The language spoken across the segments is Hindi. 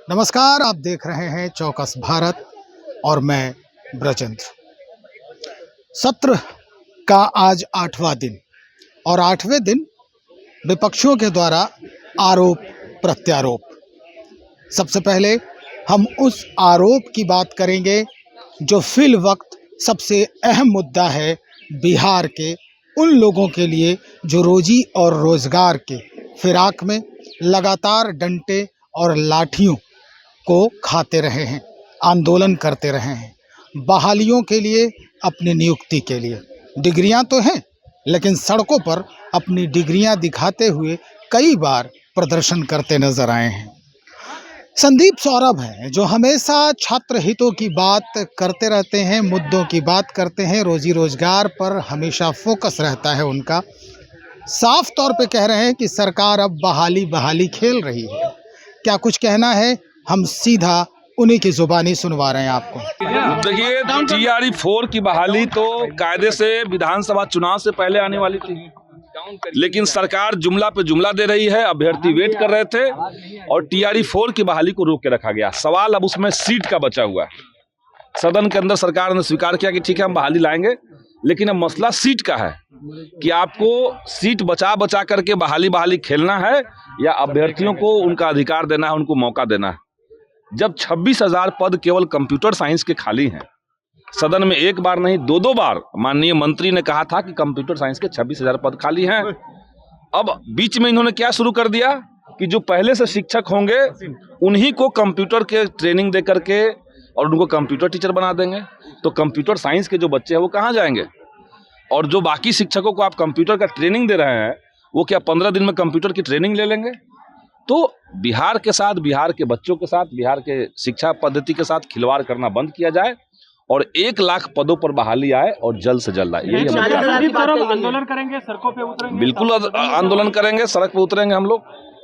नमस्कार, आप देख रहे हैं चौकस भारत और मैं ब्रजेंद्र। सत्र का आज 8वां दिन और 8वें दिन विपक्षियों के द्वारा आरोप प्रत्यारोप। सबसे पहले हम उस आरोप की बात करेंगे जो फिल वक्त सबसे अहम मुद्दा है बिहार के उन लोगों के लिए जो रोजी और रोजगार के फिराक में लगातार डंटे और लाठियों को खाते रहे हैं, आंदोलन करते रहे हैं, बहालियों के लिए, अपनी नियुक्ति के लिए। डिग्रियां तो हैं, लेकिन सड़कों पर अपनी डिग्रियां दिखाते हुए कई बार प्रदर्शन करते नजर आए हैं। संदीप सौरभ हैं जो हमेशा छात्र हितों की बात करते रहते हैं, मुद्दों की बात करते हैं, रोजी रोजगार पर हमेशा फोकस रहता है उनका। साफ तौर पे कह रहे हैं कि सरकार अब बहाली खेल रही है। क्या कुछ कहना है, हम सीधा उन्हीं की जुबानी सुनवा रहे हैं आपको। देखिए, TRE 4 की बहाली तो कायदे से विधानसभा चुनाव से पहले आने वाली थी, लेकिन सरकार जुमला पे जुमला दे रही है। अभ्यर्थी वेट कर रहे थे और TRE 4 की बहाली को रोक के रखा गया। सवाल अब उसमें सीट का बचा हुआ है। सदन के अंदर सरकार ने स्वीकार किया कि ठीक है, हम बहाली लाएंगे, लेकिन अब मसला सीट का है कि आपको सीट बचा बचा करके बहाली खेलना है या अभ्यर्थियों को उनका अधिकार देना है, उनको मौका देना है। जब 26,000 पद केवल कंप्यूटर साइंस के खाली हैं, सदन में एक बार नहीं 2-2 बार माननीय मंत्री ने कहा था कि कंप्यूटर साइंस के 26,000 पद खाली हैं। अब बीच में इन्होंने क्या शुरू कर दिया कि जो पहले से शिक्षक होंगे उन्हीं को कंप्यूटर के ट्रेनिंग दे करके और उनको कंप्यूटर टीचर बना देंगे। तो कंप्यूटर साइंस के जो बच्चे हैं वो कहाँ जाएंगे? और जो बाकी शिक्षकों को आप कंप्यूटर का ट्रेनिंग दे रहे हैं, वो क्या 15 दिन में कंप्यूटर की ट्रेनिंग ले लेंगे? तो बिहार के साथ, बिहार के बच्चों के साथ, बिहार के शिक्षा पद्धति के साथ खिलवाड़ करना बंद किया जाए और 1 लाख पदों पर बहाली आए और जल्द से जल्द आए। यही हम आंदोलन करेंगे, सड़कों पे उतरेंगे। बिल्कुल आंदोलन करेंगे, सड़क पे उतरेंगे हम लोग।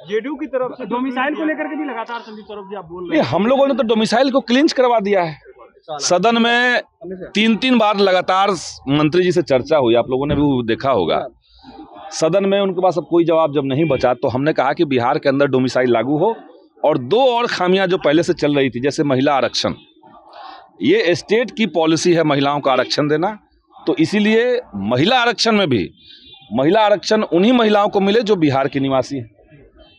जेडीयू की तरफ से डोमिसाइल को लेकर के भी लगातार संदीप सौरभ जी आप बोल रहे हैं। हम लोगों ने तो डोमिसाइल को क्लिंच करवा दिया है। सदन में 3-3 बार लगातार मंत्री जी से चर्चा हुई, आप लोगों ने भी देखा होगा। सदन में उनके पास अब कोई जवाब जब नहीं बचा तो हमने कहा कि बिहार के अंदर डोमिसाइल लागू हो और 2 और खामियां जो पहले से चल रही थी, जैसे महिला आरक्षण, ये स्टेट की पॉलिसी है महिलाओं को आरक्षण देना, तो इसीलिए महिला आरक्षण में भी महिला आरक्षण उन्हीं महिलाओं को मिले जो बिहार के निवासी हैं,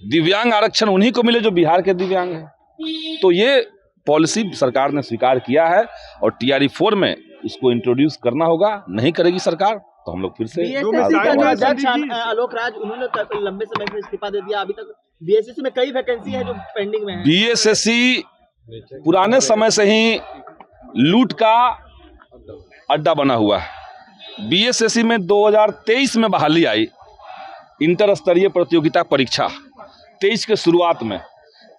दिव्यांग आरक्षण उन्हीं को मिले जो बिहार के दिव्यांग हैं। तो ये पॉलिसी सरकार ने स्वीकार किया है और TRE 4 में इसको इंट्रोड्यूस करना होगा। नहीं करेगी सरकार तो हम लोग फिर से आलोक राज, उन्होंने लंबे समय से इस्तीफा दे दिया। अभी तक BSSC में कई वैकेंसी है जो पेंडिंग में है। BSSC पुराने समय से ही लूट का अड्डा बना हुआ है। BSSC में 2023 में बहाली आई, इंटर स्तरीय प्रतियोगिता परीक्षा 23 के शुरुआत में,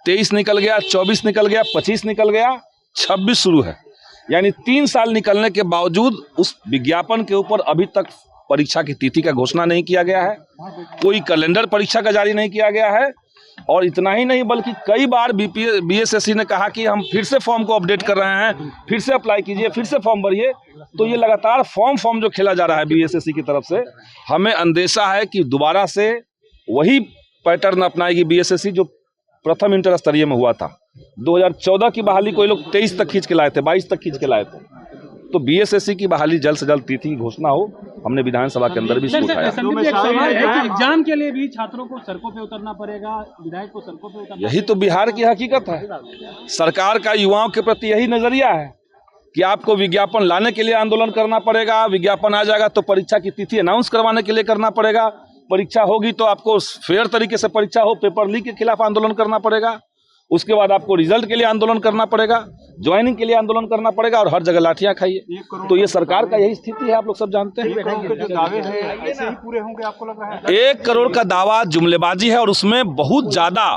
23 निकल गया, 24 निकल गया, 25 निकल गया, 26 शुरू है। यानी 3 साल निकलने के बावजूद उस विज्ञापन के ऊपर अभी तक परीक्षा की तिथि का घोषणा नहीं किया गया है, कोई कैलेंडर परीक्षा का जारी नहीं किया गया है। और इतना ही नहीं, बल्कि कई बार BSSC ने कहा कि हम फिर से फॉर्म को अपडेट कर रहे हैं, फिर से अप्लाई कीजिए, फिर से फॉर्म भरिए। तो ये लगातार फॉर्म जो खेला जा रहा है BSSC की तरफ से, हमें अंदेशा है कि दोबारा से वही पैटर्न अपनाएगी BSSC जो प्रथम इंटर स्तरीय में हुआ था। 2014 की बहाली को ये लोग 23 तक खींच के लाए थे, 22 तक खींच के लाए थे। तो BSSC की बहाली जल्द से जल्द तिथि की घोषणा हो। हमने विधानसभा के अंदर भी इसको उठाया। एग्जाम के लिए भी छात्रों को सड़कों पे उतरना पड़ेगा, विधायक को सड़कों पे उतरना। यही तो बिहार की हकीकत है। सरकार का युवाओं के प्रति यही नजरिया है कि आपको विज्ञापन लाने के लिए आंदोलन करना पड़ेगा, विज्ञापन आ जाएगा तो परीक्षा की तिथि अनाउंस करवाने के लिए करना पड़ेगा, परीक्षा होगी तो आपको फेयर तरीके से परीक्षा हो, पेपर लीक के खिलाफ आंदोलन करना पड़ेगा, उसके बाद आपको रिजल्ट के लिए आंदोलन करना पड़ेगा, ज्वाइनिंग के लिए आंदोलन करना पड़ेगा और हर जगह लाठियां खाइए। तो ये सरकार का यही स्थिति है, आप लोग सब जानते हैं। 1 करोड़ के जो दावे हैं ऐसे ही पूरे होंगे आपको लग रहा है? 1 करोड़ का दावा जुमलेबाजी है और उसमें बहुत ज्यादा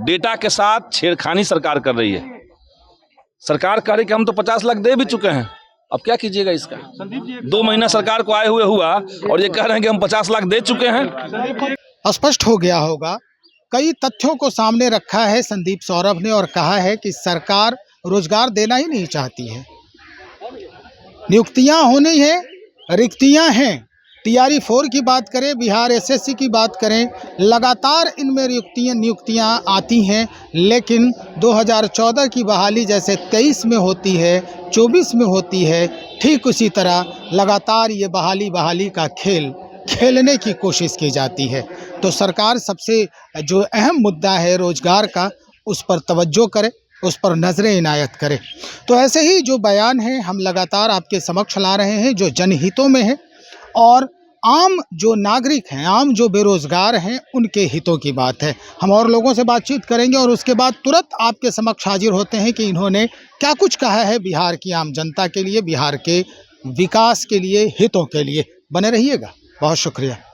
डेटा के साथ छेड़खानी सरकार कर रही है। सरकार कह रही कि हम तो 50 लाख दे भी चुके हैं, अब क्या कीजिएगा इसका? 2 महीना सरकार को आए हुए हुआ और ये कह रहे हैं कि हम 50 लाख दे चुके हैं। स्पष्ट हो गया होगा, कई तथ्यों को सामने रखा है संदीप सौरभ ने और कहा है कि सरकार रोजगार देना ही नहीं चाहती है, नियुक्तियां होनी है, रिक्तियां हैं, TRE 4 की बात करें, बिहार SSC की बात करें, लगातार इनमें नियुक्तियां आती हैं, लेकिन 2014 की बहाली जैसे 23 में होती है, 24 में होती है, ठीक उसी तरह लगातार ये बहाली का खेल खेलने की कोशिश की जाती है। तो सरकार सबसे जो अहम मुद्दा है रोजगार का, उस पर तवज्जो करे, उस पर नजरें इनायत करे। तो ऐसे ही जो बयान हैं हम लगातार आपके समक्ष ला रहे हैं, जो जनहितों में है और आम जो नागरिक हैं, आम जो बेरोजगार हैं, उनके हितों की बात है। हम और लोगों से बातचीत करेंगे और उसके बाद तुरंत आपके समक्ष हाजिर होते हैं कि इन्होंने क्या कुछ कहा है बिहार की आम जनता के लिए, बिहार के विकास के लिए, हितों के लिए। बने रहिएगा। बहुत शुक्रिया।